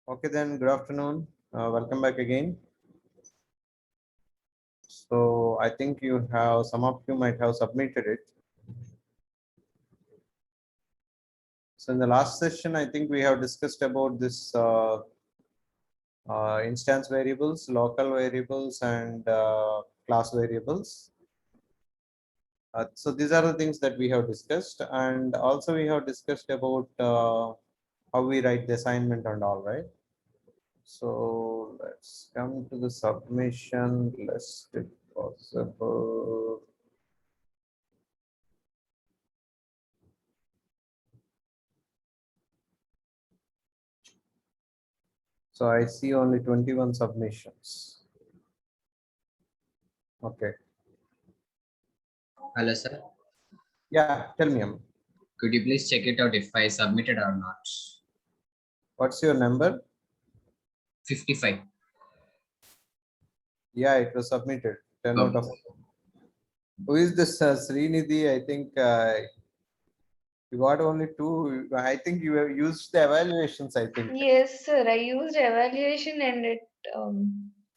Okay, then good afternoon. Welcome back again. So I think you have some of you might have submitted it. So in the last session, I think we have discussed about this instance variables, local variables, and class variables. So these are the things that we have discussed, and also we have discussed about how we write the assignment and all, right? So let's come to the submission list if possible. So I see only 21 submissions. Okay. Hello, sir. Yeah, tell me, Could you please check it out if I submitted or not? what's your number? 55. Yeah, it was submitted. 10 out Okay. of. Who is this Srinidhi? I think you got only two. I think you have used the evaluations, I think. Yes, sir. I used evaluation and it.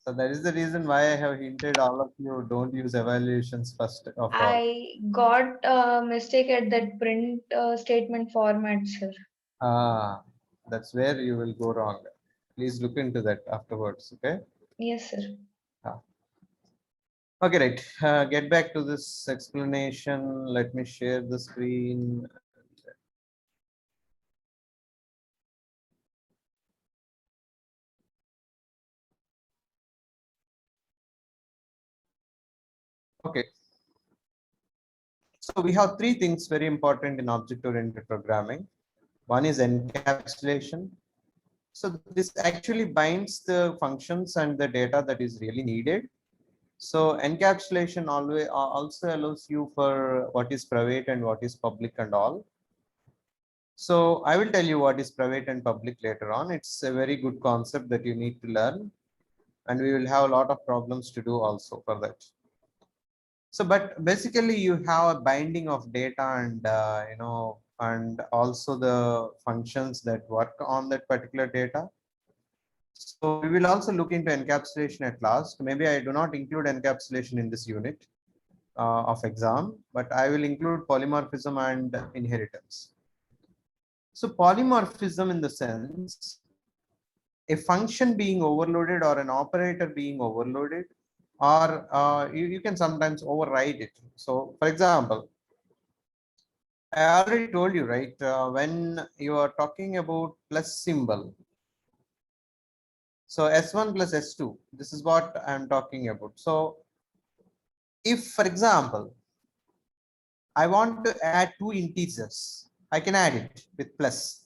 So that is the reason why I have hinted all of you don't use evaluations first of all. I got a mistake at that print statement format, sir. Ah, that's where you will go wrong. Please look into that afterwards. Okay. Yes, sir. Ah. Okay, right. Get back to this explanation. Let me share the screen. Okay. So we have three things very important in object-oriented programming. One is encapsulation. So this actually binds the functions and the data that is really needed. So encapsulation always also allows you for what is private and what is public and all. So I will tell you what is private and public later on. It's a very good concept that you need to learn, and we will have a lot of problems to do also for that. So, but basically you have a binding of data and, and also the functions that work on that particular data. So we will also look into encapsulation at last. Maybe I do not include encapsulation in this unit of exam, but I will include polymorphism and inheritance. So polymorphism in the sense, a function being overloaded or an operator being overloaded, or you can sometimes override it. So for example, I already told you, right? When you are talking about plus symbol, so S1 plus S2, this is what I'm talking about. So if, for example, I want to add two integers, I can add it with plus.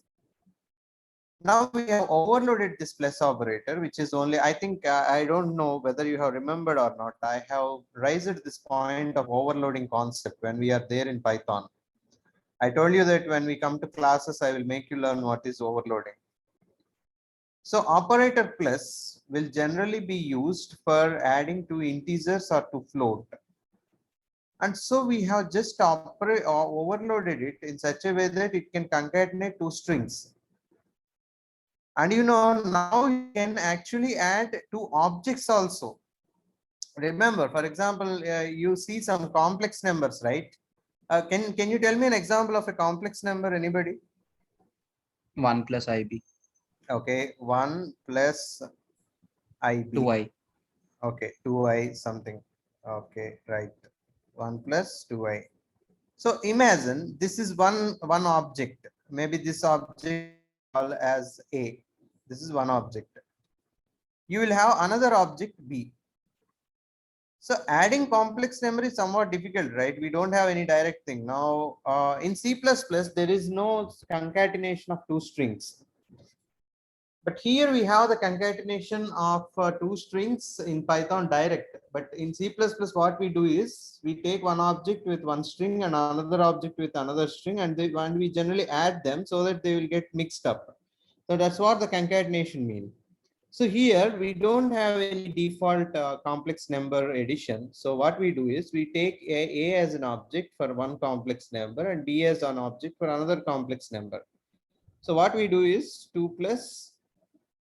Now we have overloaded this plus operator, which is only, I think, I don't know whether you have remembered or not. I have raised this point of overloading concept when we are there in Python. I told you that when we come to classes, I will make you learn what is overloading. So operator plus will generally be used for adding two integers or to float. And so we have just overloaded it in such a way that it can concatenate two strings. And now you can actually add two objects also. Remember, for example, you see some complex numbers, right? Can you tell me an example of a complex number, anybody? 1 plus IB. Okay, 1 plus IB. 2I. Okay, 2I something. Okay, right. 1 plus 2I. So imagine this is one object. Maybe this object called as A. This is one object. You will have another object B. So adding complex number is somewhat difficult, right? We don't have any direct thing. Now in C++, there is no concatenation of two strings. But here we have the concatenation of two strings in Python direct. But in C++, what we do is we take one object with one string and another object with another string, and we generally add them so that they will get mixed up. So that's what the concatenation means. So here we don't have any default complex number addition. So what we do is we take A as an object for one complex number and B as an object for another complex number. So what we do is 2 plus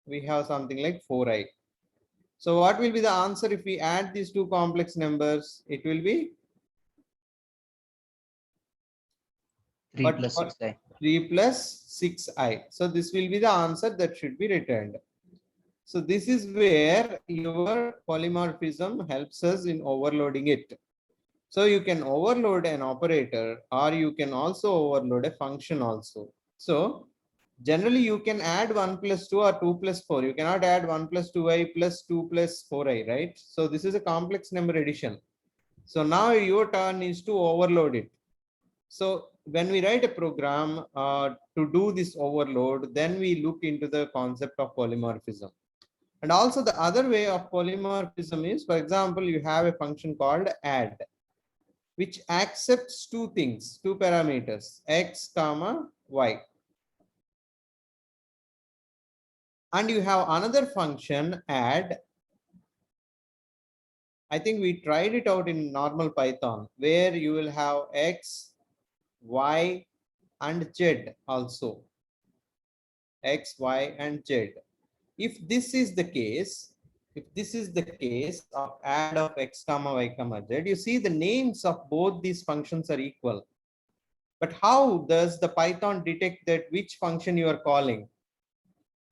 we have something like 4i. So what will be the answer if we add these two complex numbers? It will be 3 what, plus 6i. 3 plus 6i. So this will be the answer that should be returned. So this is where your polymorphism helps us in overloading it. So you can overload an operator, or you can also overload a function also. So generally you can add 1 plus 2 or 2 plus 4. You cannot add 1 plus 2i plus 2 plus 4i, right? So this is a complex number addition. So now your turn is to overload it. So when we write a program to do this overload, then we look into the concept of polymorphism. And also the other way of polymorphism is, for example, you have a function called add, which accepts two things, two parameters, x comma y. And you have another function add. I think we tried it out in normal Python, where you will have x, y, and z also. X, y, and z. If this is the case, if this is the case of add of x comma y comma z, you see the names of both these functions are equal. But how does the Python detect that which function you are calling?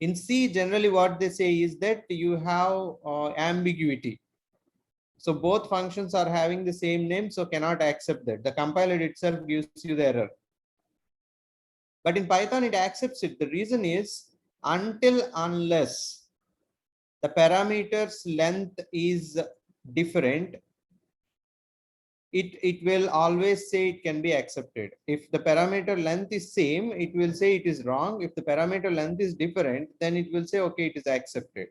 In C, generally what they say is that you have ambiguity. So both functions are having the same name, so cannot accept that. The compiler itself gives you the error. But in Python, it accepts it. The reason is until unless the parameters length is different, it will always say it can be accepted. If the parameter length is same, it will say it is wrong. If the parameter length is different, then it will say, okay, it is accepted.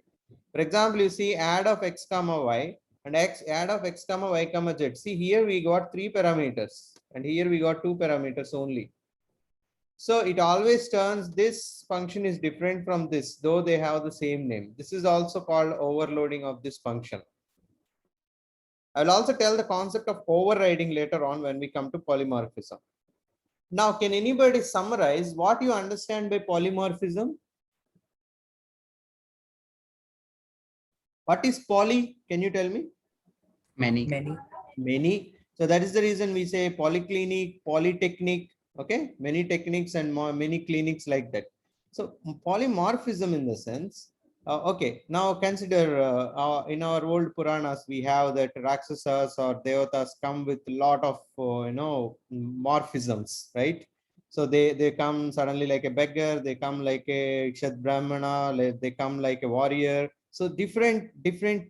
For example, you see add of x comma y and add of x comma y comma z. See here we got 3 parameters and here we got 2 parameters only. So it always turns this function is different from this, though they have the same name. This is also called overloading of this function. I will also tell the concept of overriding later on when we come to polymorphism. Now, can anybody summarize what you understand by polymorphism? What is poly? Can you tell me? Many. Many. So that is the reason we say polyclinic, polytechnic, okay? Many techniques and more, many clinics like that. So polymorphism in the sense, okay, now consider in our old Puranas, we have that Rakshasas or Devatas come with a lot of, morphisms, right? So they come suddenly like a beggar, they come like a Kshat Brahmana, they come like a warrior. So different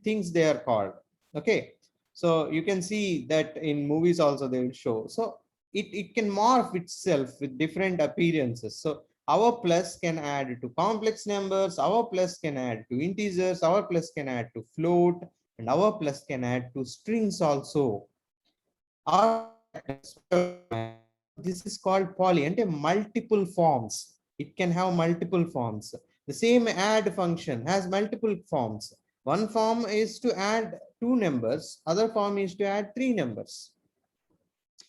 things they are called, okay? So you can see that in movies also they will show. So it can morph itself with different appearances. So our plus can add to complex numbers, our plus can add to integers, our plus can add to float, and our plus can add to strings also. This is called poly and multiple forms. It can have multiple forms. The same add function has multiple forms. One form is to add 2 numbers, other form is to add 3 numbers.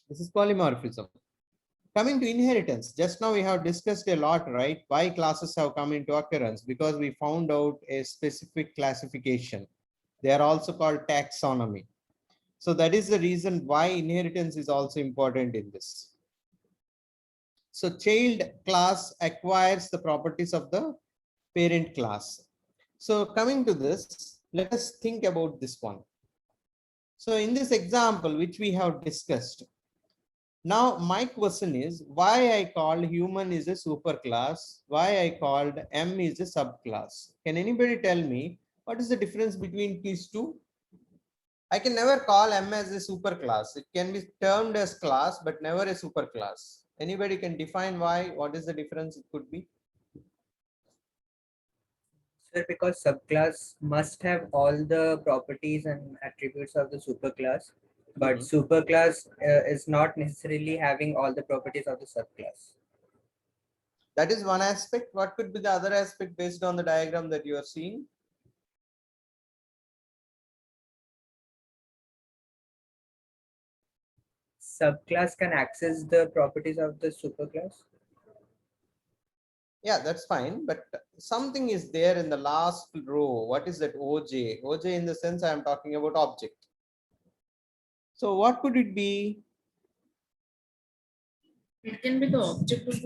This is polymorphism. Coming to inheritance, just now we have discussed a lot, right? Why classes have come into occurrence? Because we found out a specific classification. They are also called taxonomy. So that is the reason why inheritance is also important in this. So child class acquires the properties of the parent class. So coming to this, let us think about this one. So in this example, which we have discussed, now my question is why I called human is a superclass, why I called M is a subclass. Can anybody tell me what is the difference between these two? I can never call M as a superclass. It can be termed as class, but never a superclass. Anybody can define why? What is the difference it could be? Sir, because subclass must have all the properties and attributes of the superclass, but superclass is not necessarily having all the properties of the subclass. That is one aspect. What could be the other aspect based on the diagram that you are seeing? Subclass can access the properties of the superclass. Yeah, that's fine. But something is there in the last row. What is that OJ? OJ in the sense I am talking about object. So what could it be? It can be the object of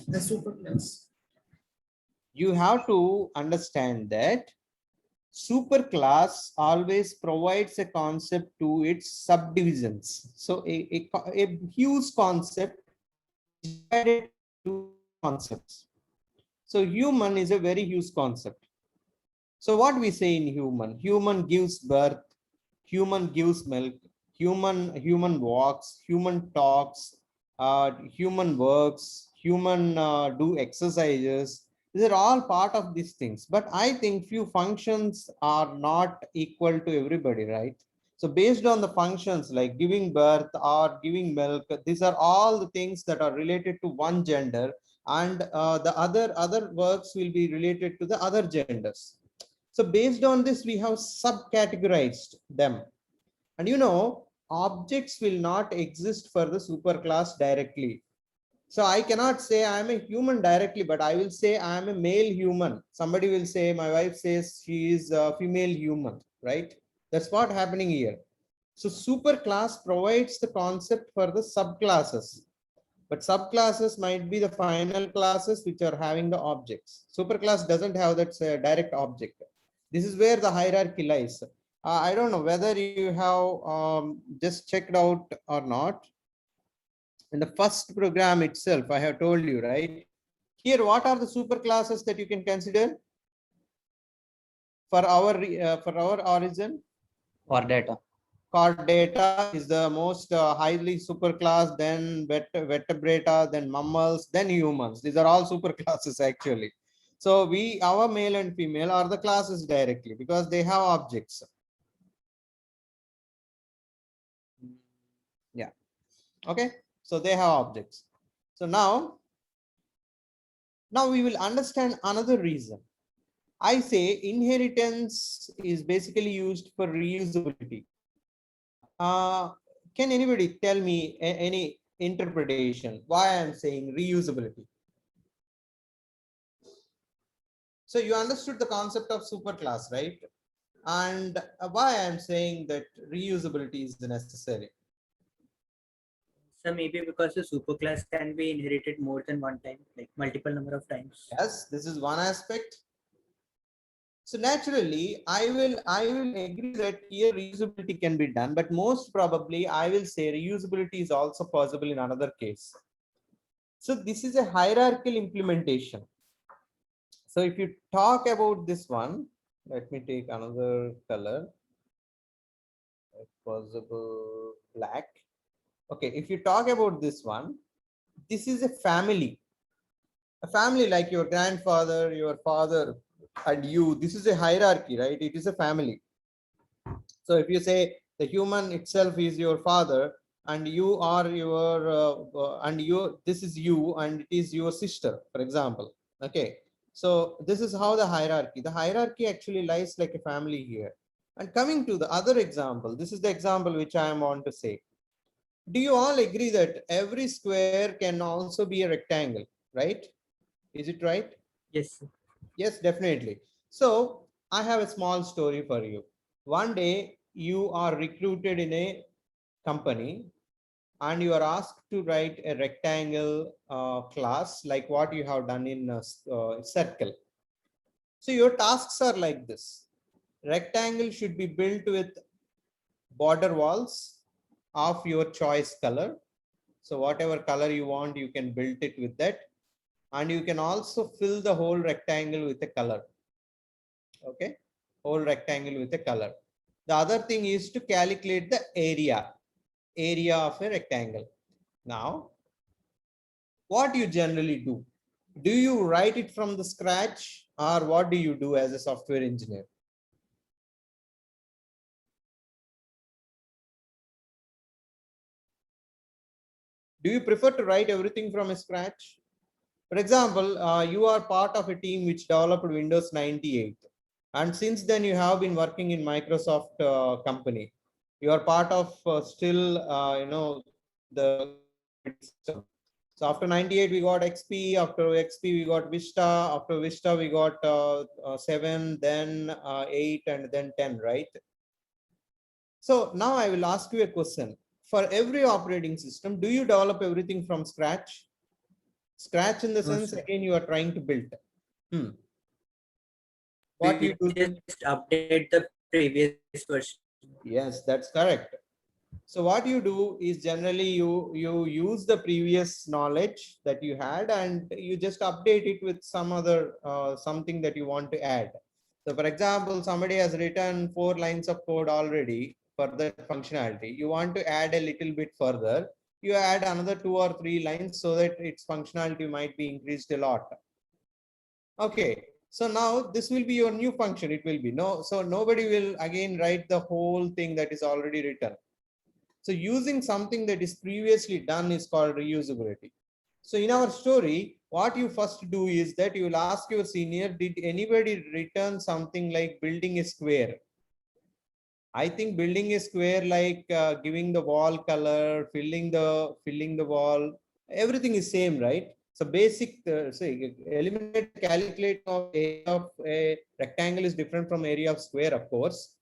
the superclass. You have to understand that superclass always provides a concept to its subdivisions. So a huge concept is divided into concepts. So human is a very huge concept. So what we say in human, human gives birth, human gives milk, human walks, human talks, human works, human do exercises. These are all part of these things. But I think few functions are not equal to everybody, right? So based on the functions like giving birth or giving milk, these are all the things that are related to one gender, and the other works will be related to the other genders. So based on this, we have subcategorized them. And objects will not exist for the superclass directly. So I cannot say I am a human directly, but I will say I am a male human. Somebody will say, my wife says she is a female human, right? That's what happening here. So superclass provides the concept for the subclasses, but subclasses might be the final classes which are having the objects. Superclass doesn't have that direct object. This is where the hierarchy lies. I don't know whether you have just checked out or not. In the first program itself, I have told you, right? Here, what are the superclasses that you can consider for our origin? For data. Chordata is the most highly superclass, then vertebrata, then mammals, then humans. These are all superclasses actually. So our male and female are the classes directly because they have objects. Yeah. Okay. So they have objects. So now we will understand another reason. I say inheritance is basically used for reusability. Can anybody tell me any interpretation why I'm saying reusability? So you understood the concept of superclass, right? And why I'm saying that reusability is necessary. So maybe because the superclass can be inherited more than one time, like multiple number of times. Yes, this is one aspect. So naturally, I will agree that here reusability can be done, but most probably I will say reusability is also possible in another case. So this is a hierarchical implementation. So if you talk about this one, let me take another color, if possible black. Okay, if you talk about this one, this is a family like your grandfather, your father, and you. This is a hierarchy, right? It is a family. So if you say the human itself is your father, and you are this is you, and it is your sister, for example. Okay, so this is how the hierarchy actually lies like a family here. And coming to the other example, this is the example which I am on to say. Do you all agree that every square can also be a rectangle, right? Is it right? Yes. Yes, definitely. So I have a small story for you. One day you are recruited in a company and you are asked to write a rectangle class like what you have done in circle. So your tasks are like this. Rectangle should be built with border walls of your choice color. So whatever color you want, you can build it with that. And you can also fill the whole rectangle with a color. Okay, whole rectangle with a color. The other thing is to calculate the area of a rectangle. Now, what you generally do? Do you write it from the scratch, or what do you do as a software engineer? Do you prefer to write everything from scratch? For example, you are part of a team which developed Windows 98. And since then you have been working in Microsoft company. You are part of still, the system. So after 98, we got XP. After XP, we got Vista. After Vista, we got 7, then 8, and then 10, right? So now I will ask you a question. For every operating system, do you develop everything from scratch? Scratch in the No, sense, sir. again, you are trying to build. What We you do? just update the previous version. Yes, that's correct. So what you do is generally you use the previous knowledge that you had and you just update it with some other something that you want to add. So for example, somebody has written 4 lines of code already for the functionality. You want to add a little bit further. You add another 2 or 3 lines so that its functionality might be increased a lot. Okay. So now this will be your new function. It will be so nobody will again write the whole thing that is already written. So using something that is previously done is called reusability. So in our story, what you first do is that you will ask your senior, did anybody return something like building a square? I think building a square like giving the wall color, filling the wall, everything is same, right? So basic, say eliminate calculate of area of a rectangle is different from area of square, of course.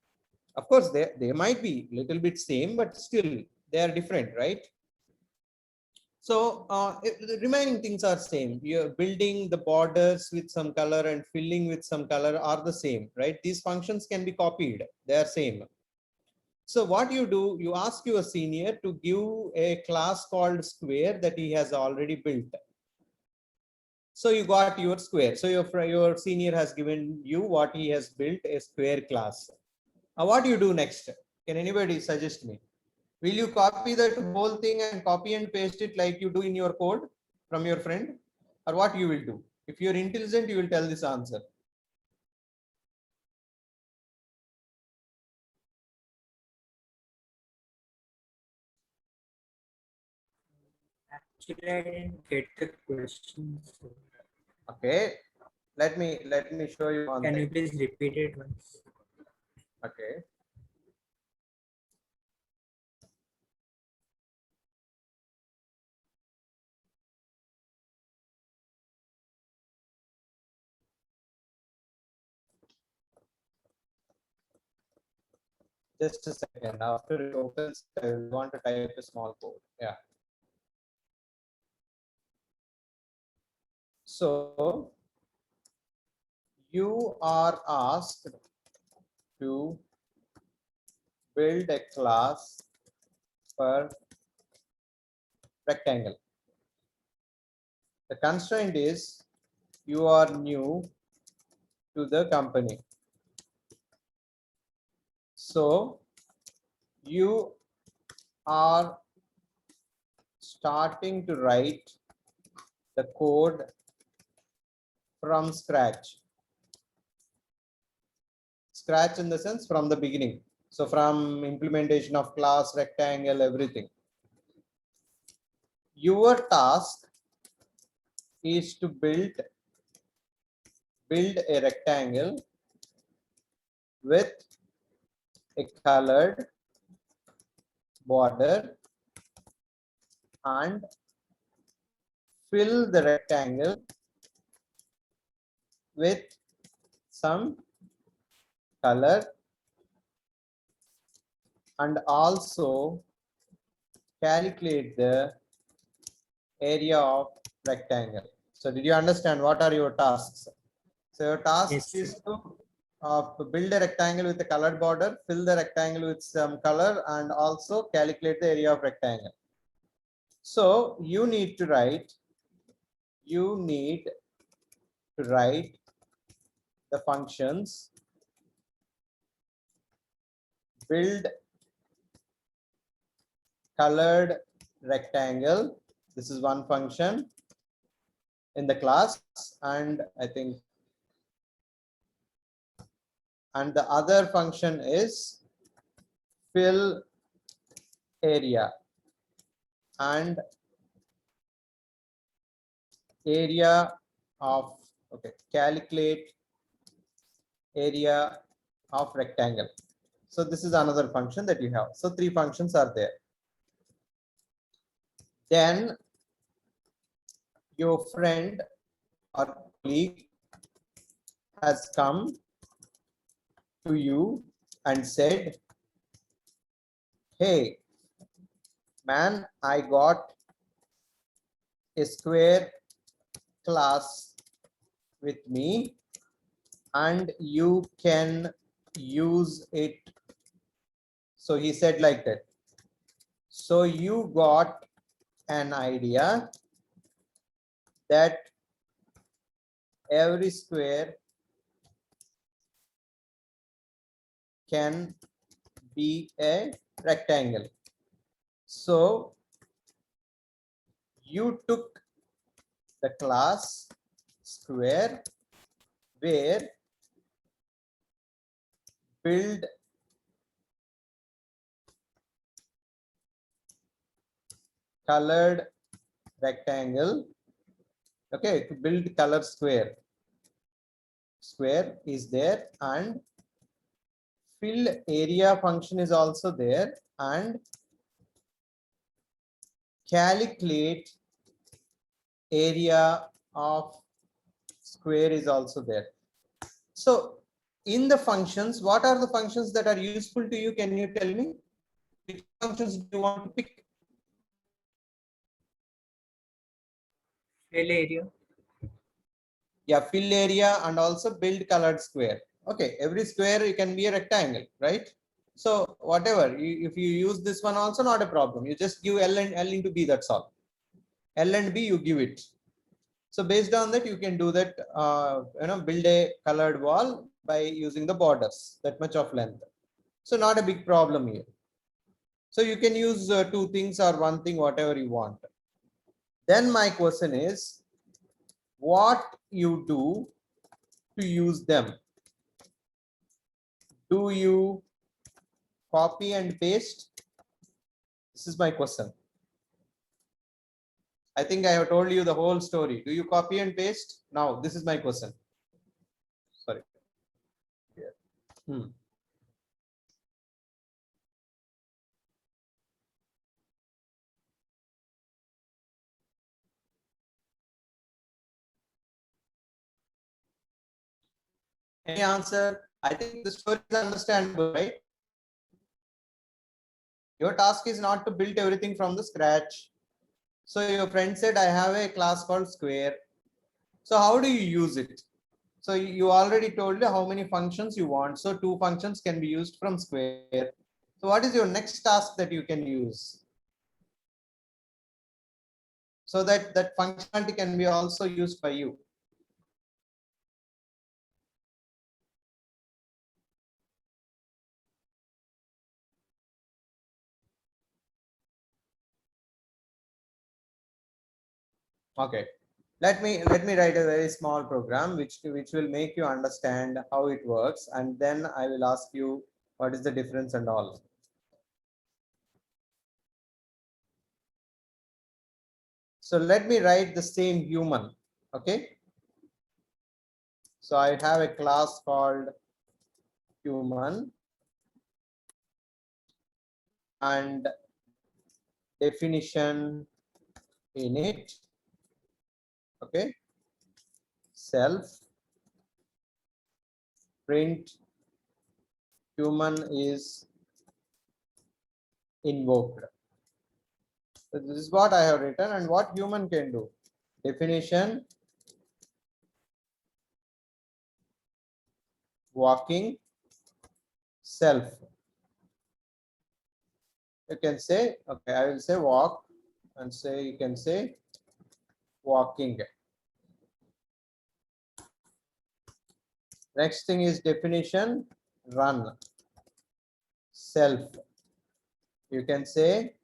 Of course, they might be little bit same, but still they are different, right? So the remaining things are same. You're building the borders with some color and filling with some color are the same, right? These functions can be copied. They are same. So what you do, you ask your senior to give a class called square that he has already built. So you got your square. So your senior has given you what he has built, a square class. What do you do next? Can anybody suggest me? Will you copy that whole thing and copy and paste it like you do in your code from your friend? Or what you will do? If you're intelligent, you will tell this answer. Actually, I didn't get the question. So Okay. Let me show you on can you that. please repeat it once? Okay. Just a second. After it opens, I want to type a small code. Yeah. So you are asked to build a class for rectangle. The constraint is you are new to the company. So you are starting to write the code from scratch. Scratch in the sense from the beginning. So from implementation of class, rectangle, everything. Your task is to build a rectangle with a colored border and fill the rectangle with some color and also calculate the area of rectangle. So did you understand what are your tasks? So your task Yes, is sir. to build a rectangle with a colored border, fill the rectangle with some color and also calculate the area of rectangle. So you need to write the functions build colored rectangle. This is one function in the class, and I think, and the other function is fill area and area of, okay, calculate area of rectangle. So this is another function that you have. So 3 functions are there. Then your friend or colleague has come to you and said, hey, man, I got a square class with me and you can use it. So he said like that. So you got an idea that every square can be a rectangle. So you took the class square where build colored rectangle. Okay, to build color square. Square is there and fill area function is also there and calculate area of square is also there. So in the functions, what are the functions that are useful to you? Can you tell me? Which functions do you want to pick? Fill area. Yeah, fill area and also build colored square. Okay, every square it can be a rectangle, right? So whatever, if you use this one also not a problem. You just give L and L into B, that's all. L and B you give it. So based on that, you can do that, build a colored wall by using the borders, that much of length. So not a big problem here. So you can use two things or one thing, whatever you want. Then my question is, what you do to use them? Do you copy and paste? This is my question. I think I have told you the whole story. Do you copy and paste? Now, this is my question. Sorry. Yeah. Any answer? I think the story is understandable, right? Your task is not to build everything from the scratch. So your friend said, I have a class called square. So how do you use it? So you already told you how many functions you want. So 2 functions can be used from square. So what is your next task that you can use? So that that functionality can be also used by you. Okay. Let me write a very small program which will make you understand how it works, and then I will ask you what is the difference and all. So let me write the same human. Okay. So I have a class called human and definition in it. Okay. Self print human is invoked. So this is what I have written and what human can do. Definition walking self. You can say, okay, I will say walk and say, you can say walking. Next thing is definition run self. You can say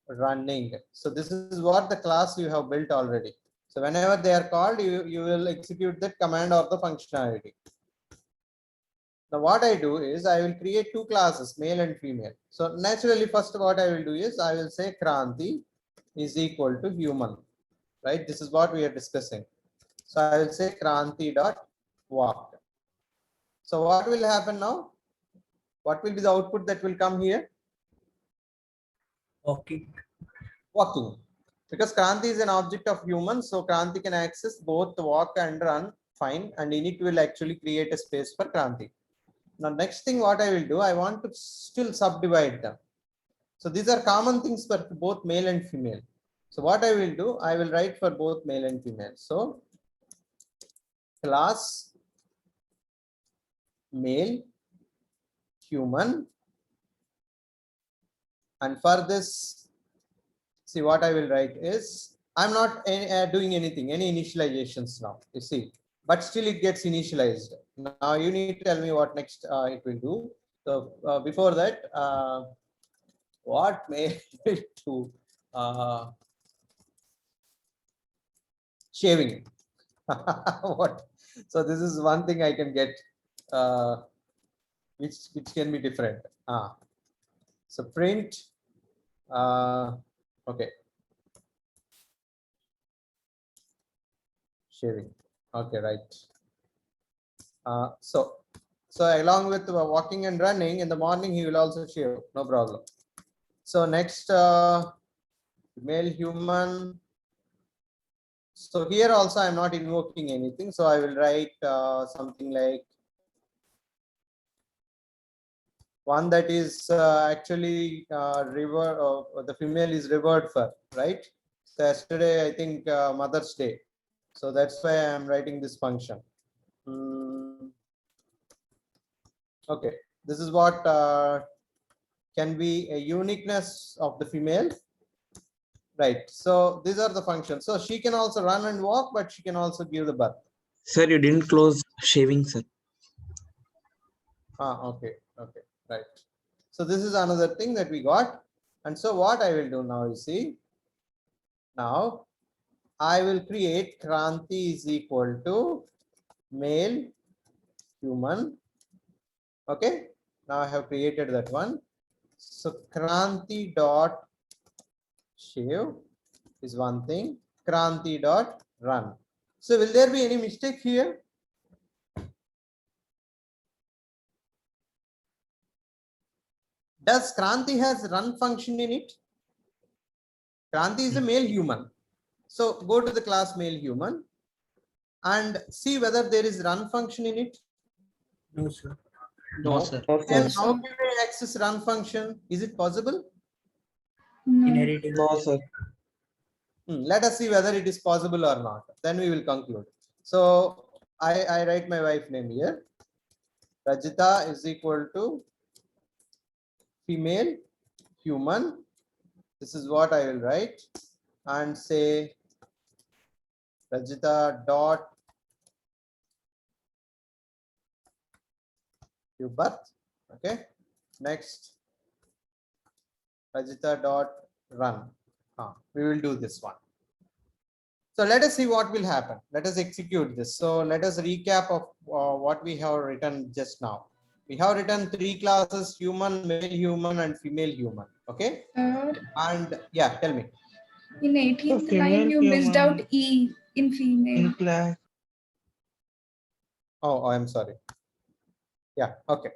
running. So this is what the class you have built already. So whenever they are called, you will execute that command or the functionality. Now what I do is I will create 2 classes, male and female. So naturally, first what I will do is I will say Kranti is equal to human, right? This is what we are discussing. So I will say Kranti dot walk. So what will happen now? What will be the output that will come here? Walking. Walking. Because Kranti is an object of human, so Kranti can access both walk and run, fine, and init will actually create a space for Kranti. Now, next thing what I will do, I want to still subdivide them. So these are common things for both male and female. So what I will do, I will write for both male and female. So class male human, and for this, see what I will write is, I'm not doing anything, any initializations now, you see, but still it gets initialized. Now you need to tell me what next it will do. So before that, what may it do? Shaving. What? So this is one thing I can get, which can be different. So print. Okay. Shaving. Okay, right. So along with walking and running in the morning, he will also shave. No problem. So next, male human. So here also I'm not invoking anything. So I will write something like one that is actually the female is revered for, right? So yesterday, I think Mother's Day. So that's why I'm writing this function. Okay, this is what can be a uniqueness of the female. Right. So these are the functions. So she can also run and walk, but she can also give the birth. Sir, you didn't close shaving, sir. Okay. Okay. Right. So this is another thing that we got. And so what I will do now, you see, now I will create Kranti is equal to male human. Okay. Now I have created that one. So Kranti dot shave is one thing. Kranti dot run. So will there be any mistake here? Does Kranti has run function in it? Kranti is a male human. So go to the class male human and see whether there is run function in it. No, sir. No, sir. And how can I access run function? Is it possible? No. Inheriting. No, sir. Let us see whether it is possible or not. Then we will conclude. So I write my wife name here. Rajita is equal to female human. This is what I will write and say Rajita dot give birth. Okay. Next, Rajita dot run. We will do this one. So let us see what will happen. Let us execute this. So let us recap of what we have written just now. We have written 3 classes: human, male human, and female human. Okay. And yeah, tell me. In 18th female line, you missed human. out E in female. In class. Oh, I'm sorry. Yeah. Okay.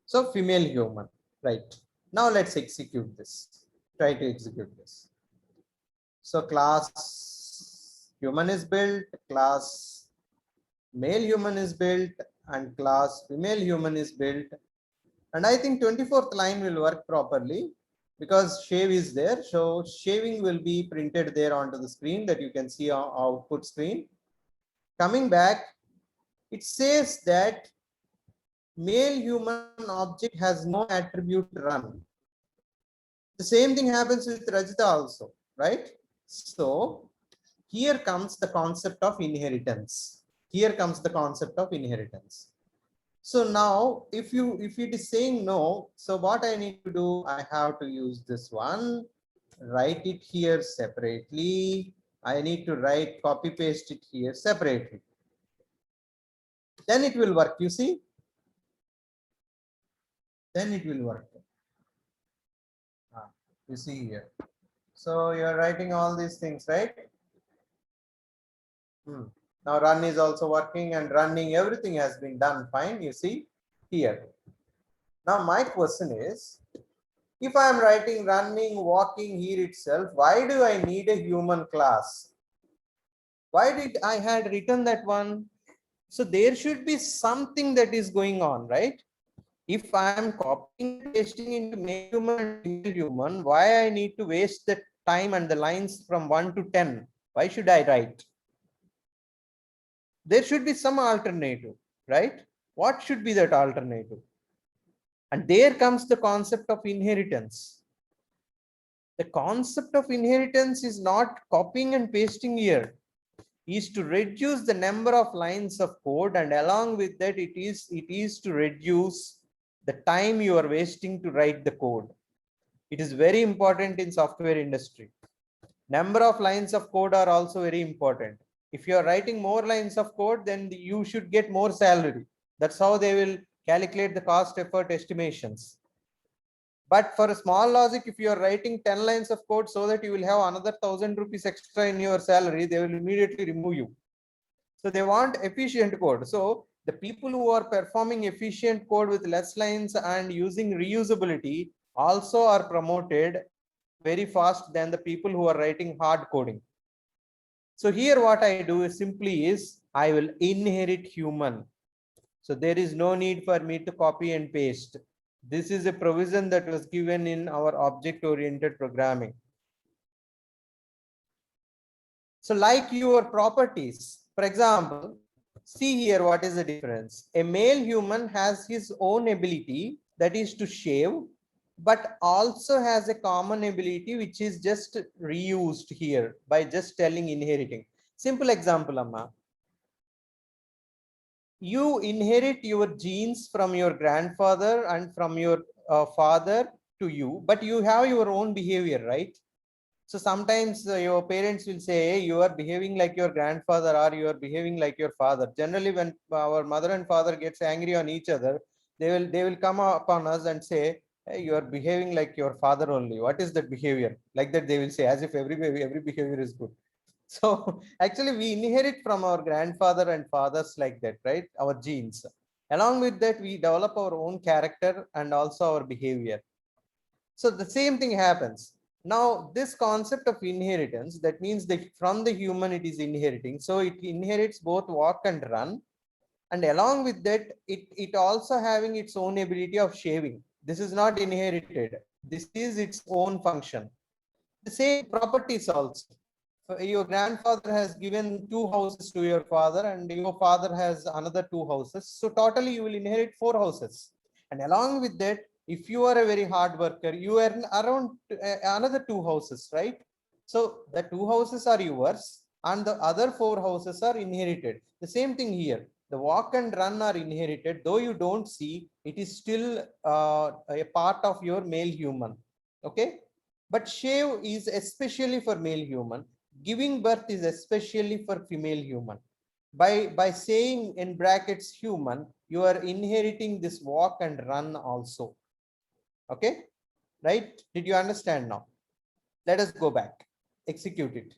So female human, right? Now let's execute this. Try to execute this. So class human is built, class male human is built, and class female human is built. And I think 24th line will work properly because shave is there. So shaving will be printed there onto the screen that you can see on output screen. Coming back, it says that male human object has no attribute run. The same thing happens with Rajita also, right? So here comes the concept of inheritance. Here comes the concept of inheritance. So now if it is saying no, so what I need to do, I have to use this one, write it here separately. I need to copy paste it here separately. Then it will work, you see? Then it will work. You see here. So you're writing all these things, right? Now run is also working and running, everything has been done fine, you see here. Now my question is, If I am writing running, walking here itself, why do I need a human class? Why did I had written that one? So there should be something that is going on, right? If I am copying and pasting into male human and female human, why I need to waste the time and the lines from 1 to 10? Why should I write? There should be some alternative, right? What should be that alternative? And there comes the concept of inheritance. The concept of inheritance is not copying and pasting here, is to reduce the number of lines of code, and along with that it is to reduce the time you are wasting to write the code. It is very important in software industry. Number of lines of code are also very important. If you are writing more lines of code, then you should get more salary. That's how they will calculate the cost effort estimations. But for a small logic, if you are writing 10 lines of code so that you will have another 1,000 rupees extra in your salary, they will immediately remove you. So they want efficient code. So the people who are performing efficient code with less lines and using reusability also are promoted very fast than the people who are writing hard coding. So here what I do is simply is I will inherit human. So there is no need for me to copy and paste. This is a provision that was given in our object-oriented programming. So like your properties, for example, see here what is the difference. A male human has his own ability, that is to shave, but also has a common ability which is just reused here by just telling inheriting. Simple example, Amma. You inherit your genes from your grandfather and from your father to you, but you have your own behavior, right? So sometimes your parents will say, hey, you are behaving like your grandfather or you are behaving like your father. Generally, when our mother and father gets angry on each other, they will come upon us and say, hey, you are behaving like your father only. What is that behavior? Like that they will say, as if every behavior is good. So actually we inherit from our grandfather and fathers like that, right? Our genes. Along with that, we develop our own character and also our behavior. So the same thing happens. Now this concept of inheritance, that means that from the human it is inheriting. So it inherits both walk and run. And along with that, it also having its own ability of shaving. This is not inherited. This is its own function. The same properties also. Your grandfather has given 2 houses to your father and your father has another 2 houses. So totally you will inherit 4 houses. And along with that, if you are a very hard worker, you earn around another 2 houses, right? So the 2 houses are yours and the other 4 houses are inherited. The same thing here. The walk and run are inherited, though you don't see, it is still a part of your male human. Okay. But shave is especially for male human. Giving birth is especially for female human. By saying in brackets human, you are inheriting this walk and run also. Okay, right? Did you understand now? Let us go back. Execute it.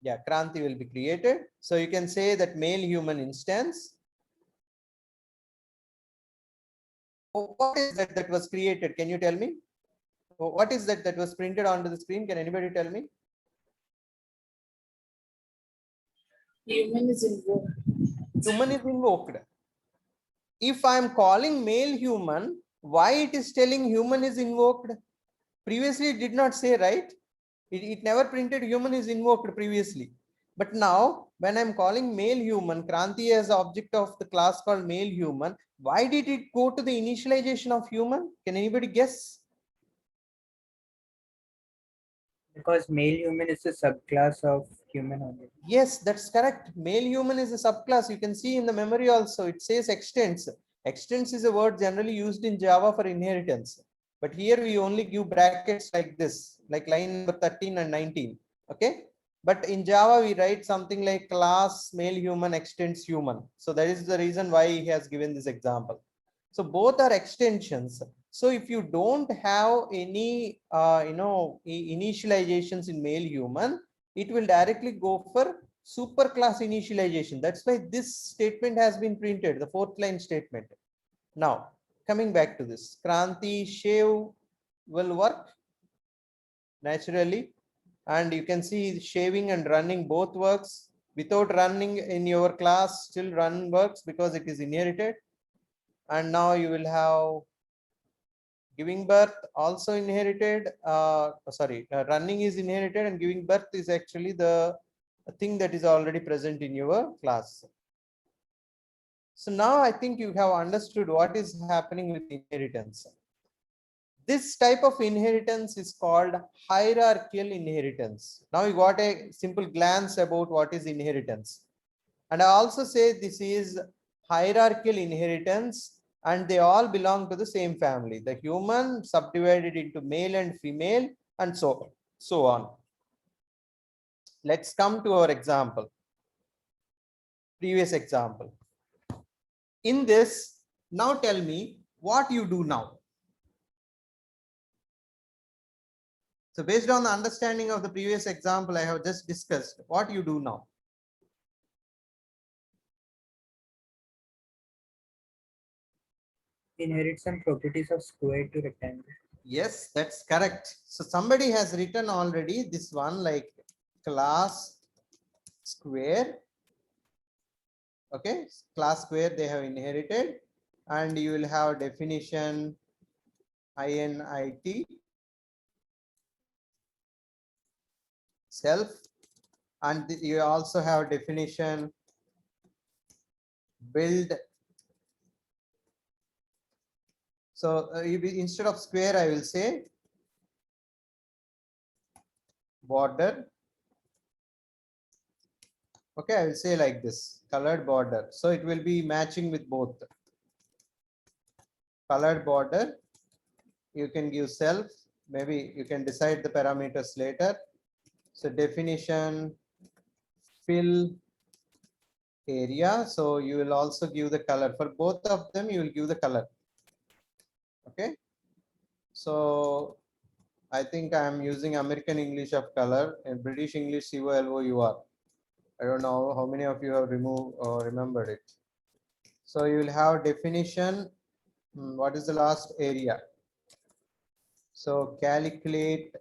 Yeah, Kranti will be created. So you can say that male human instance. What is that was created? Can you tell me? What is that was printed onto the screen? Can anybody tell me? Human is invoked. Human is invoked. If I am calling male human, why it is telling human is invoked? Previously it did not say, right? It never printed human is invoked previously. But now when I'm calling male human, Kranti as object of the class called male human, why did it go to the initialization of human? Can anybody guess? Because male human is a subclass of human only. Yes, that's correct. Male human is a subclass. You can see in the memory also, it says extends. Extends is a word generally used in Java for inheritance. But here we only give brackets like this, like line number 13 and 19. Okay. But in Java, we write something like class male human extends human. So that is the reason why he has given this example. So both are extensions. So if you don't have any, initializations in male human, it will directly go for superclass initialization. That's why this statement has been printed, the fourth line statement. Now, coming back to this, Kranti shave will work naturally. And you can see shaving and running both works. Without running in your class, still run works because it is inherited. And now you will have giving birth also inherited. Running is inherited, and giving birth is actually the thing that is already present in your class. So now I think you have understood what is happening with inheritance. This type of inheritance is called hierarchical inheritance. Now you got a simple glance about what is inheritance. And I also say this is hierarchical inheritance, and they all belong to the same family. The human subdivided into male and female, and so on. Let's come to our example. Previous example. In this, now tell me what you do now. So based on the understanding of the previous example I have just discussed, what you do now? Inherit some properties of square to rectangle. Yes, that's correct. So somebody has written already this one, like class square. Okay, class square they have inherited, and you will have definition init self, and you also have definition build. So instead of square, I will say border. Okay, I will say like this, colored border. So it will be matching with both. Colored border, you can give self, maybe you can decide the parameters later. So definition fill area. So you will also give the color. For both of them, you will give the color. Okay. So I think I am using American English of color and British English COLOUR. I don't know how many of you have removed or remembered it. So you will have definition. What is the last area? So calculate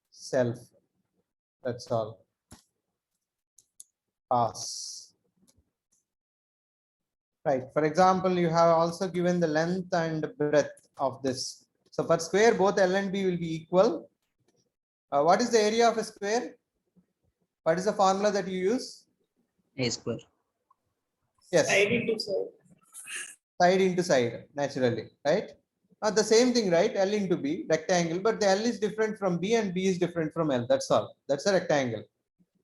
self. That's all. Pass. Right. For example, you have also given the length and breadth of this. So for square, both L and B will be equal. What is the area of a square? What is the formula that you use? A square. Yes. Side into side. Side into side, naturally, right? The same thing, right? L into B, rectangle, but the L is different from B and B is different from L. That's all. That's a rectangle.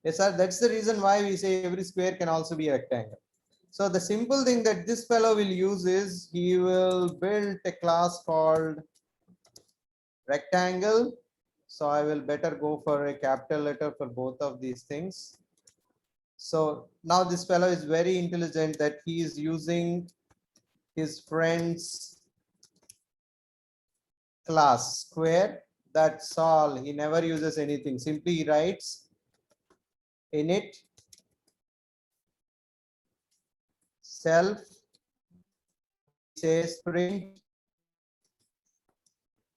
Yes, sir. That's the reason why we say every square can also be a rectangle. So the simple thing that this fellow will use is he will build a class called rectangle. So I will better go for a capital letter for both of these things. So now this fellow is very intelligent that he is using his friend's class square. That's all. He never uses anything. Simply he writes init self, says print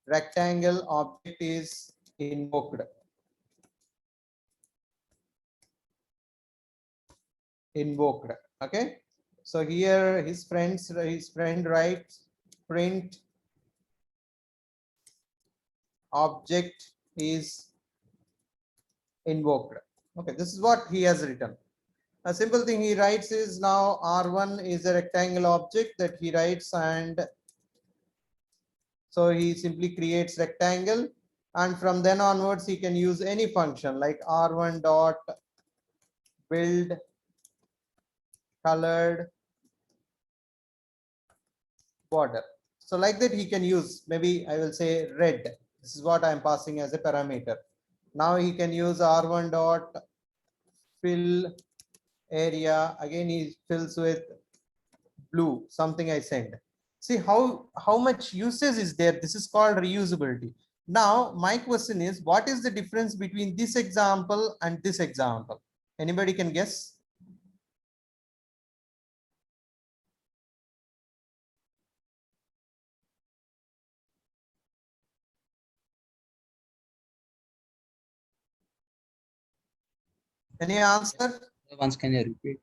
rectangle object is invoked. Okay. So here his friend writes print object is invoked. Okay, this is what he has written. A simple thing he writes is now R1 is a rectangle object that he writes, and so he simply creates rectangle, and from then onwards he can use any function like R1 dot build colored border. So like that he can use, maybe I will say red. This is what I am passing as a parameter. Now he can use R1 dot fill area. Again he fills with blue, something I send. See how much usage is there. This is called reusability. Now, my question is, what is the difference between this example and this example? Anybody can guess? Any answer? Once can you repeat?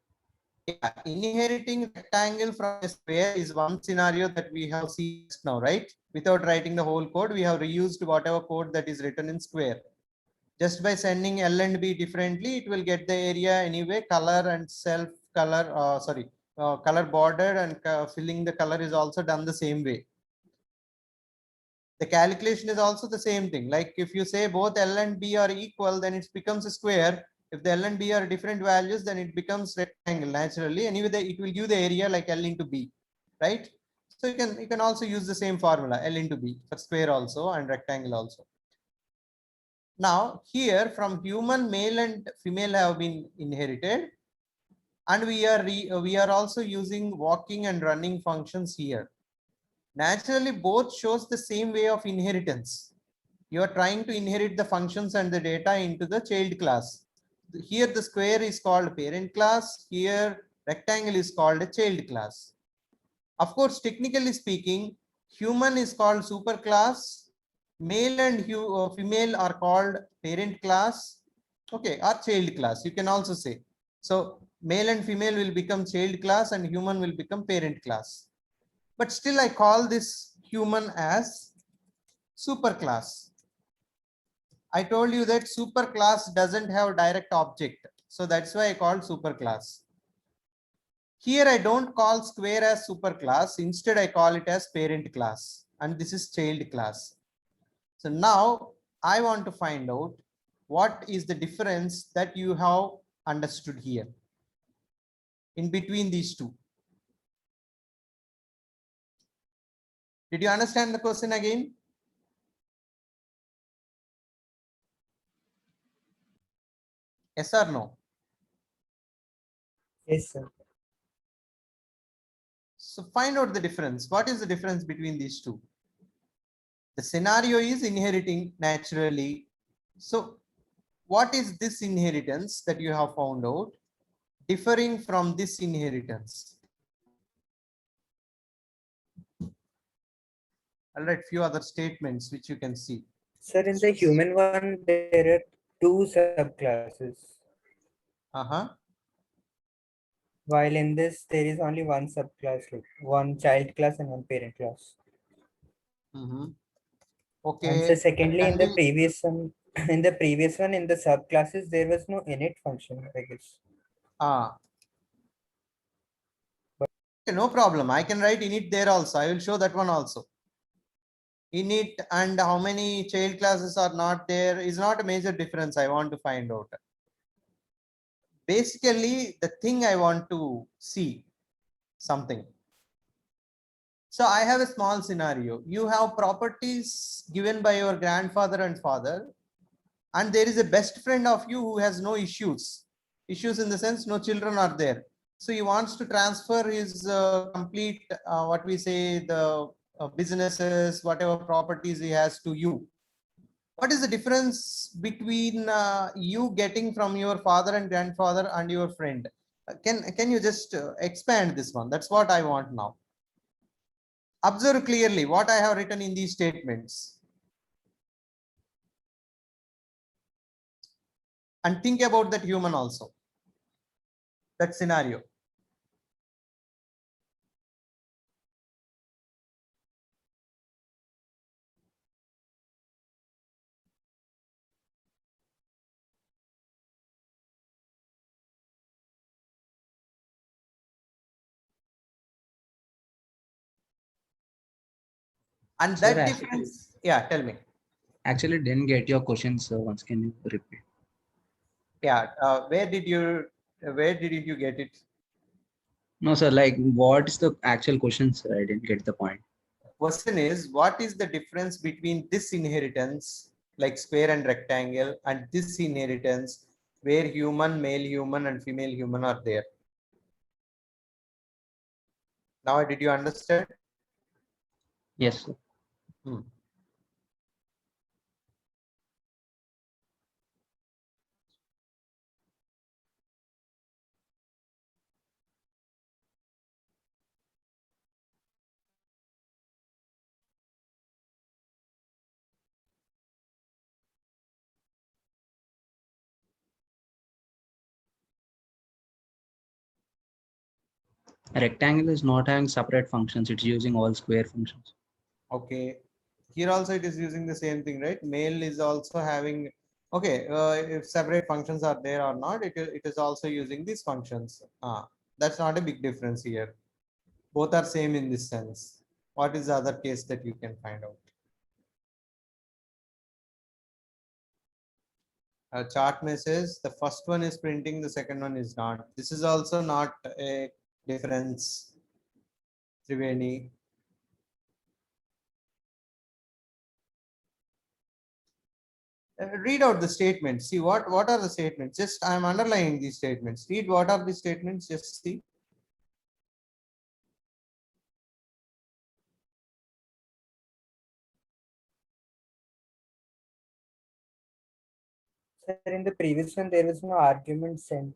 Yeah, inheriting rectangle from a square is one scenario that we have seen just now, right? Without writing the whole code, we have reused whatever code that is written in square. Just by sending L and B differently, it will get the area anyway. Color and self color, color border and filling the color is also done the same way. The calculation is also the same thing. Like if you say both L and B are equal, then it becomes a square. If the L and B are different values, then it becomes rectangle naturally. Anyway, it will give the area like L into B, right? So you can also use the same formula, L into B, for square also and rectangle also. Now here from human, male and female have been inherited, and we are also using walking and running functions here. Naturally, both shows the same way of inheritance. You are trying to inherit the functions and the data into the child class. Here the square is called parent class. Here rectangle is called a child class. Of course, technically speaking, human is called superclass. Male and female are called parent class. Okay, or child class. You can also say. So male and female will become child class and human will become parent class. But still I call this human as superclass. I told you that superclass doesn't have direct object. So that's why I called superclass. Here I don't call square as superclass. Instead, I call it as parent class. And this is child class. So now I want to find out what is the difference that you have understood here in between these two. Did you understand the question again? Yes or no? Yes, sir. So find out the difference. What is the difference between these two? The scenario is inheriting naturally. So what is this inheritance that you have found out differing from this inheritance? I'll write few other statements which you can see. Sir, in the human one, there are two subclasses, while in this, there is only one subclass, like one child class and one parent class. And so Okay. secondly, Can in the we- previous one, in the subclasses, there was no init function, I guess. Okay, no problem. I can write init there also. I will show that one also. Init and how many child classes are not there is not a major difference. I want to find out. Basically, the thing I want to see something. So I have a small scenario. You have properties given by your grandfather and father, and there is a best friend of you who has no issues. Issues in the sense no children are there. So he wants to transfer his complete, what we say, the businesses, whatever properties he has to you. What is the difference between you getting from your father and grandfather and your friend? Can you just expand this one? That's what I want now. Observe clearly what I have written in these statements. And think about that human also. That scenario. And Sir, that difference, yeah, tell me. Actually, didn't get your question, so once can you repeat? Yeah, where did you get it? No, sir, like what is the actual question, sir? I didn't get the point. Question is, what is the difference between this inheritance, like square and rectangle, and this inheritance where human, male human, and female human are there? Now, did you understand? Yes, sir. A rectangle is not having separate functions. It's using all square functions. Okay. Here also it is using the same thing, right? Male is also having, okay, if separate functions are there or not, it is also using these functions. That's not a big difference here. Both are same in this sense. What is the other case that you can find out? A chart message, the first one is printing, the second one is not. This is also not a difference. Triveni. Read out the statements. See what are the statements? Just I'm underlining these statements. Read what are the statements. Just see. Sir, in the previous one, there was no argument sent,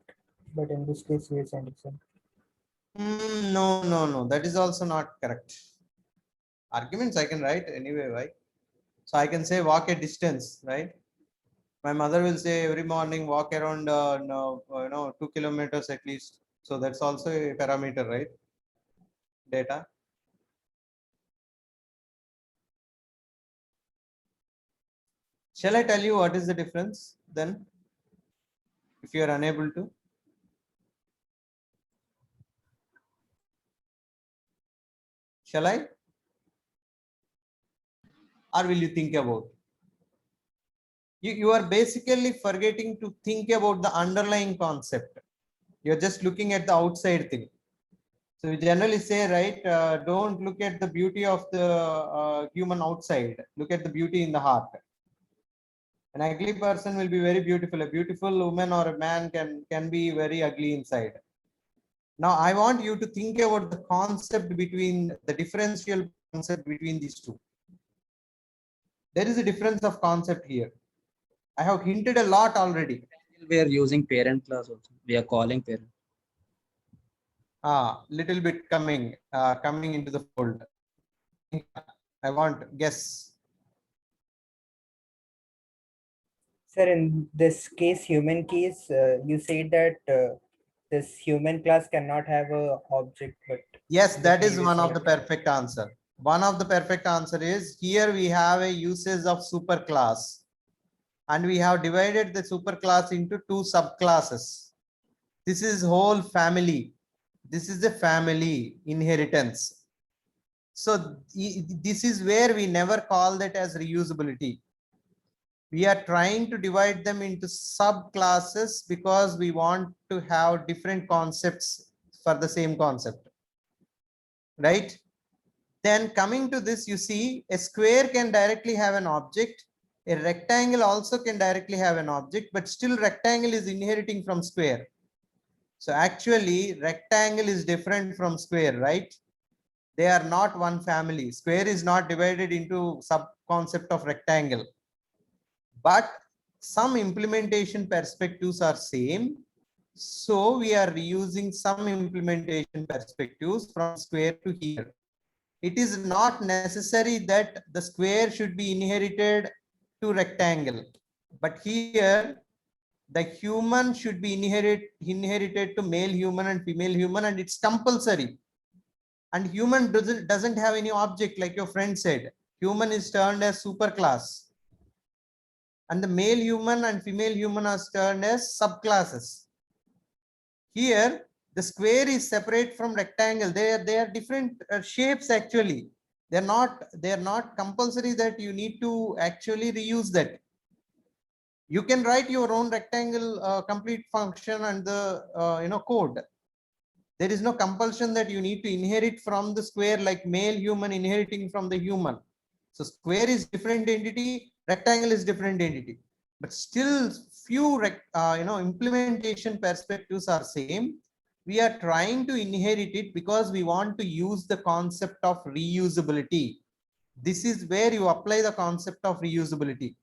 but in this case, we are sending some. No. That is also not correct. Arguments I can write anyway, right? So I can say walk a distance, right? My mother will say every morning walk around, 2 kilometers at least. So that's also a parameter, right? Data. Shall I tell you what is the difference then? If you are unable to. Shall I? Or will you think about? You are basically forgetting to think about the underlying concept. You're just looking at the outside thing. So we generally say, right, don't look at the beauty of the human outside. Look at the beauty in the heart. An ugly person will be very beautiful. A beautiful woman or a man can be very ugly inside. Now I want you to think about the concept between the differential concept between these two. There is a difference of concept here. I have hinted a lot already. We are using parent class also. We are calling parent. Little bit coming into the fold. I want guess. Sir, in this case, human case, you said that this human class cannot have a object, but Yes, the that is previous one of one. the perfect answer. One of the perfect answer is here we have a usage of superclass, and we have divided the superclass into two subclasses. This is whole family. This is the family inheritance. So this is where we never call that as reusability. We are trying to divide them into subclasses because we want to have different concepts for the same concept, right? Then coming to this, you see a square can directly have an object. A rectangle also can directly have an object, but still rectangle is inheriting from square. So actually rectangle is different from square, right? They are not one family. Square is not divided into sub concept of rectangle, but some implementation perspectives are same. So we are reusing some implementation perspectives from square to here. It is not necessary that the square should be inherited to rectangle, but here the human should be inherited to male human and female human, and it's compulsory. And human doesn't have any object, like your friend said. Human is termed as superclass, and the male human and female human are termed as subclasses. Here the square is separate from rectangle. They are different shapes actually. They're not compulsory that you need to actually reuse that. You can write your own rectangle complete function and the code. There is no compulsion that you need to inherit from the square like male human inheriting from the human. So square is different entity, rectangle is different entity, but still few implementation perspectives are same. We are trying to inherit it because we want to use the concept of reusability. This is where you apply the concept of reusability.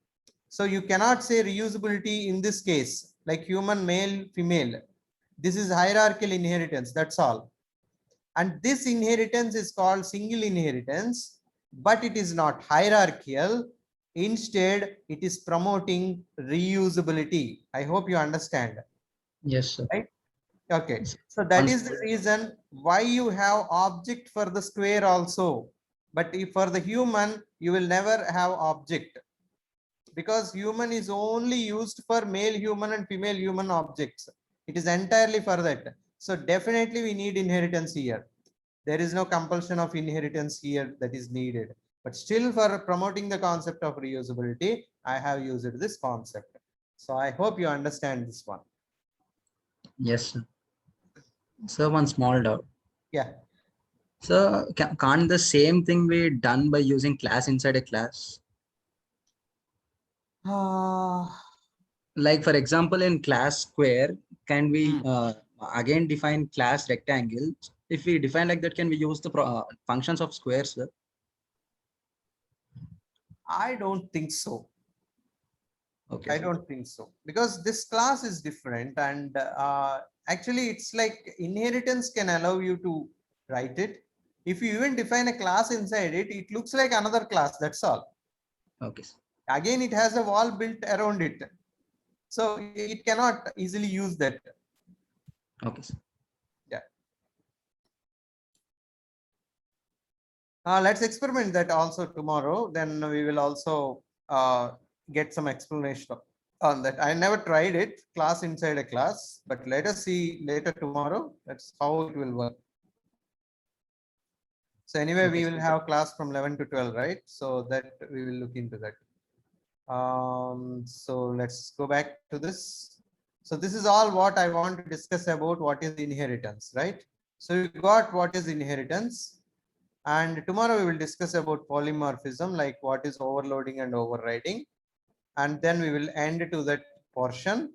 So you cannot say reusability in this case, like human, male, female. This is hierarchical inheritance, that's all. And this inheritance is called single inheritance, but it is not hierarchical. Instead, it is promoting reusability. I hope you understand. Yes, sir. Right? Okay, so that is the reason why you have object for the square also. But if for the human, you will never have object, because human is only used for male human and female human objects. It is entirely for that. So definitely we need inheritance here. There is no compulsion of inheritance here that is needed. But still, for promoting the concept of reusability, I have used this concept. So I hope you understand this one. Yes, sir. So one small doubt. Yeah. So can't the same thing be done by using class inside a class? Like for example, in class square, can we again define class rectangle? If we define like that, can we use the functions of squares, sir? I don't think so. Okay, I sir. don't think so, because this class is different, and actually it's like inheritance can allow you to write it. If you even define a class inside it, it looks like another class, that's all. Okay, sir. Again, it has a wall built around it, so it cannot easily use that. Okay, sir. Yeah. Let's experiment that also tomorrow. Then we will also get some explanation on that. I never tried it, class inside a class, but let us see later tomorrow. That's how it will work. So anyway, we will have class from 11 to 12, right? So that we will look into that. So let's go back to this. So this is all what I want to discuss about what is inheritance, right? So you got what is inheritance. And tomorrow we will discuss about polymorphism, like what is overloading and overriding. And then we will end to that portion,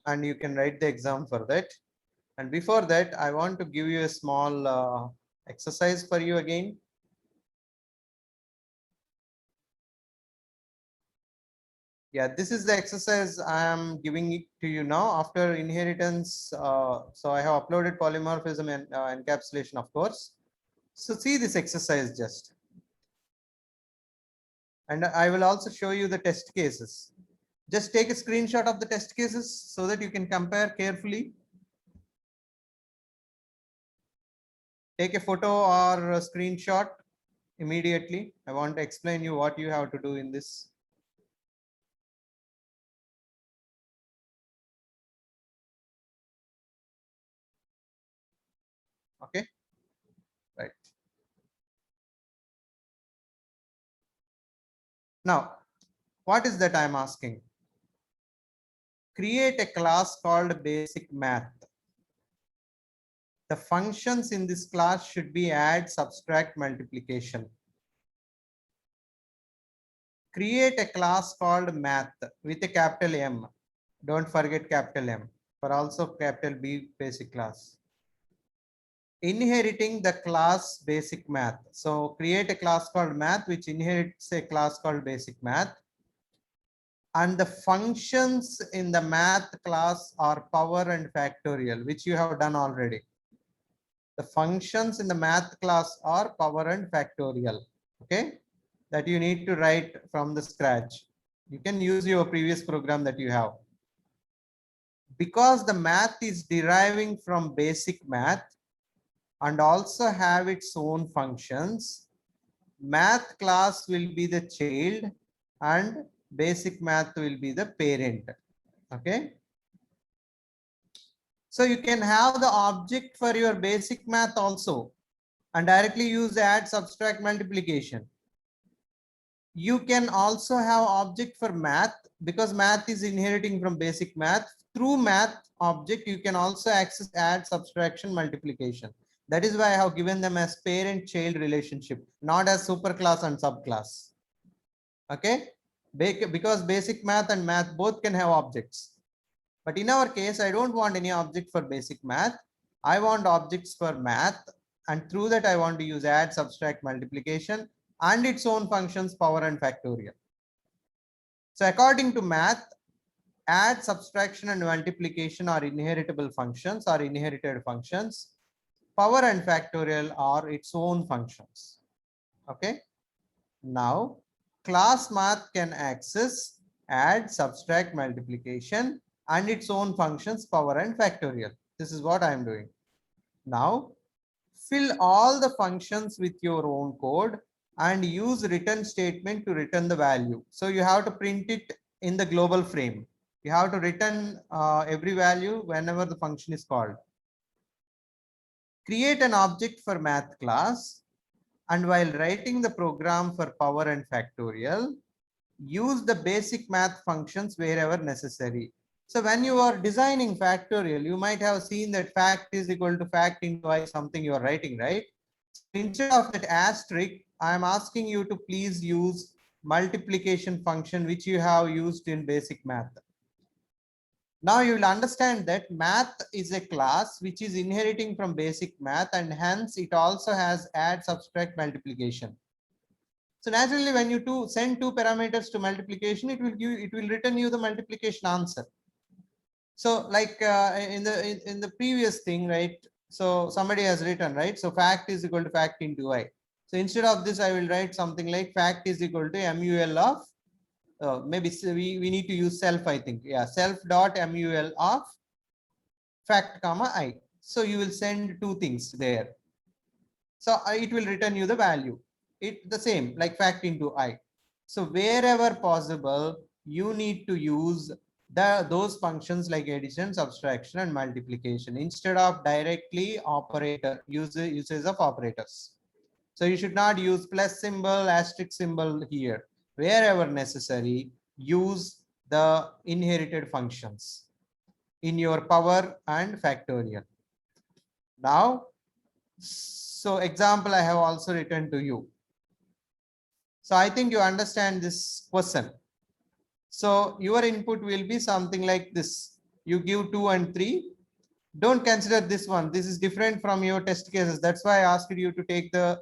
and you can write the exam for that. And before that, I want to give you a small exercise for you again. Yeah, this is the exercise I am giving it to you now after inheritance. So I have uploaded polymorphism and encapsulation, of course. So see this exercise just. And I will also show you the test cases. Just take a screenshot of the test cases so that you can compare carefully. Take a photo or a screenshot immediately. I want to explain you what you have to do in this. Okay, right. Now, what is that I'm asking? Create a class called basic math. The functions in this class should be add, subtract, multiplication. Create a class called math with a capital M. Don't forget capital M, for also capital B basic class. Inheriting the class basic math. So create a class called math which inherits a class called basic math. And the functions in the math class are power and factorial, which you have done already. The functions in the math class are power and factorial. Okay, that you need to write from the scratch. You can use your previous program that you have. Because the math is deriving from basic math and also have its own functions, math class will be the child and basic math will be the parent. Okay. So you can have the object for your basic math also and directly use add, subtract, multiplication. You can also have object for math because math is inheriting from basic math. Through math object, you can also access add, subtraction, multiplication. That is why I have given them as parent-child relationship, not as superclass and subclass. Okay, because basic math and math both can have objects. But in our case, I don't want any object for basic math. I want objects for math. And through that, I want to use add, subtract, multiplication and its own functions, power and factorial. So according to math, add, subtraction and multiplication are inheritable functions or inherited functions. Power and factorial are its own functions. Okay. Now, class math can access add, subtract, multiplication and its own functions, power and factorial. This is what I'm doing. Now, fill all the functions with your own code and use return statement to return the value. So you have to print it in the global frame. You have to return every value whenever the function is called. Create an object for math class, and while writing the program for power and factorial, use the basic math functions wherever necessary. So when you are designing factorial, you might have seen that fact is equal to fact into I, something you are writing, right? Instead of that asterisk, I am asking you to please use multiplication function, which you have used in basic math. Now you will understand that math is a class which is inheriting from basic math, and hence it also has add, subtract, multiplication. So naturally, when you send two parameters to multiplication, it will return you the multiplication answer. So like in the previous thing, right? So somebody has written, right? So fact is equal to fact into I. So instead of this, I will write something like fact is equal to MUL of maybe we need to use self, I think. Yeah, self dot MUL of fact comma I. So you will send two things there. So it will return you the value. It the same like fact into I. So wherever possible, you need to use those functions like addition, subtraction, and multiplication instead of directly operator uses of operators. So you should not use plus symbol, asterisk symbol here. Wherever necessary, use the inherited functions in your power and factorial. Now, so example I have also written to you. So I think you understand this question. So your input will be something like this. You give 2 and 3. Don't consider this one. This is different from your test cases. That's why I asked you to take the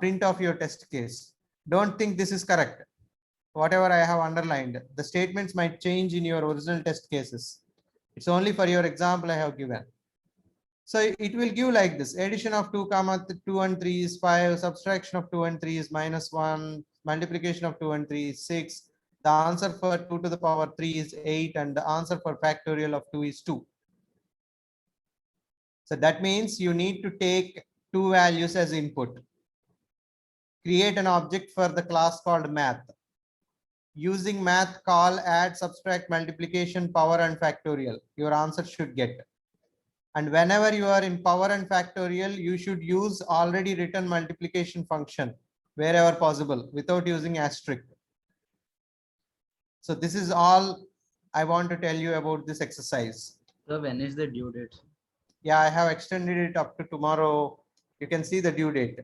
print of your test case. Don't think this is correct. Whatever I have underlined, the statements might change in your original test cases. It's only for your example I have given. So it will give like this: addition of 2 and 3 is 5, subtraction of 2 and 3 is -1, multiplication of 2 and 3 is 6. The answer for 2 to the power 3 is 8, and the answer for factorial of 2 is 2. So that means you need to take two values as input. Create an object for the class called math. Using math, call, add, subtract, multiplication, power, and factorial. Your answer should get. And whenever you are in power and factorial, you should use already written multiplication function wherever possible without using asterisk. So this is all I want to tell you about this exercise. So when is the due date? Yeah, I have extended it up to tomorrow. You can see the due date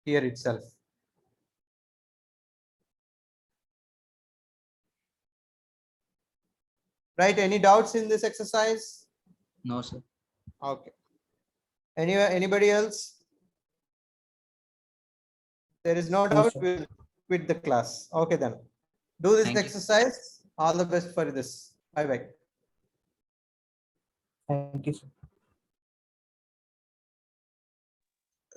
here itself. Right, any doubts in this exercise? No, sir. Okay. Anybody else? There is no doubt, we'll quit the class. Okay then. Do this Thank you. exercise. All the best for this. Bye bye. Thank you, sir.